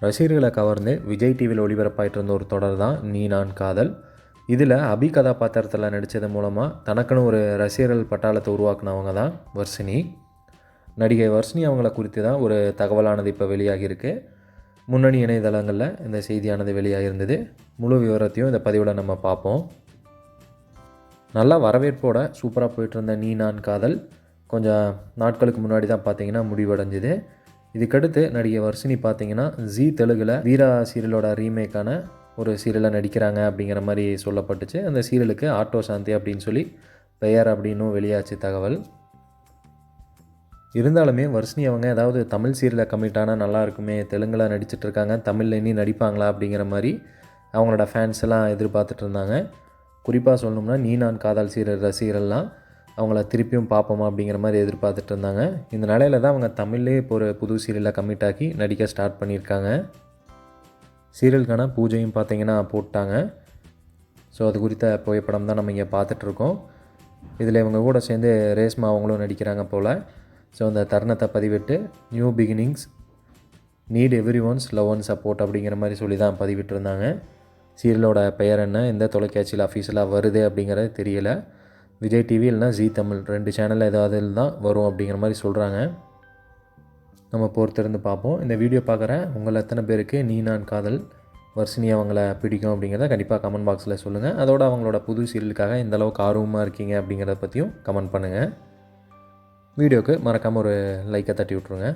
ரசிகர்களை கவர்ந்து விஜய் டிவியில் ஒளிபரப்பாயிட்டு இருந்த ஒரு தொடர் தான் நீ நான் காதல். இதில் அபி கதாபாத்திரத்தில் நடித்தது மூலமாக தனக்குன்னு ஒரு ரசிகர்கள் பட்டாளத்தை உருவாக்குனவங்க தான் வர்ஷினி. நடிகை வர்ஷினி அவங்கள குறித்து தான் ஒரு தகவலானது இப்போ வெளியாகியிருக்கு. முன்னணி இணையதளங்களில் இந்த செய்தியானது வெளியாகிருந்தது. முழு விவரத்தையும் இந்த பதிவில் நம்ம பார்ப்போம். நல்லா வரவேற்போட சூப்பராக போயிட்டு இருந்த நீ நான் காதல் கொஞ்சம் நாட்களுக்கு முன்னாடி தான் பார்த்திங்கன்னா முடிவடைஞ்சுது. இதுக்கடுத்து நடிகை வர்ஷினி பார்த்திங்கன்னா ஜீ தெலுங்கில் வீரா சீரியலோட ரீமேக்கான ஒரு சீரியலில் நடிக்கிறாங்க அப்படிங்கிற மாதிரி சொல்லப்பட்டுச்சு. அந்த சீரியலுக்கு ஆட்டோ சாந்தி அப்படின்னு சொல்லி பெயர் அப்படின்னும் வெளியாச்சு தகவல். இருந்தாலுமே வர்ஷினி அவங்க ஏதாவது தமிழ் சீரியலில் கமிட் ஆனால் நல்லா இருக்குமே, தெலுங்கில் நடிச்சிட்ருக்காங்க, தமிழில் இனி நடிப்பாங்களா அப்படிங்கிற மாதிரி அவங்களோட ஃபேன்ஸ் எல்லாம் எதிர்பார்த்துட்டு இருந்தாங்க. குறிப்பாக சொல்லணும்னா நீ நான் காதல் சீரியல் ரசிகர்கள்லாம் அவங்கள திருப்பியும் பார்ப்போமா அப்படிங்கிற மாதிரி எதிர்பார்த்துட்டு இருந்தாங்க. இந்த நிலையில் தான் அவங்க தமிழ்லேயே இப்போ ஒரு புது சீரியலில் கமிட் ஆகி நடிக்க ஸ்டார்ட் பண்ணியிருக்காங்க. சீரியலுக்கான பூஜையும் பார்த்திங்கன்னா போட்டாங்க. ஸோ அது குறித்த புகைப்படம் தான் நம்ம இங்கே பார்த்துட்ருக்கோம். இதில் இவங்க கூட சேர்ந்து ரேஷ்மா அவங்களும் நடிக்கிறாங்க போல். ஸோ அந்த தருணத்தை பதிவிட்டு new beginnings need everyone's love and support அப்படிங்கிற மாதிரி சொல்லி தான் பதிவிட்டிருந்தாங்க. சீரியலோட பெயர் என்ன, எந்த தொலைக்காட்சியில் அஃபீஷியலாக வருது அப்படிங்கிறது தெரியலை. விஜய் டிவி இல்லைனா ஜீ தமிழ் 2 சேனலில் ஏதாவது தான் வரும் அப்படிங்கிற மாதிரி சொல்கிறாங்க. நம்ம பொறுத்திருந்து பார்ப்போம். இந்த வீடியோ பார்க்குற உங்களை எத்தனை பேருக்கு நீ நான் காதல் வர்ஷினி அவங்கள பிடிக்கும் அப்படிங்கிறத கண்டிப்பாக கமெண்ட் பாக்ஸில் சொல்லுங்கள். அதோட அவங்களோட புது சீரியலுக்காக எந்த அளவுக்கு ஆர்வமாக இருக்கீங்க அப்படிங்கிறத பற்றியும் கமெண்ட் பண்ணுங்கள். வீடியோவுக்கு மறக்காமல் ஒரு லைக்கை தட்டி விட்ருங்க.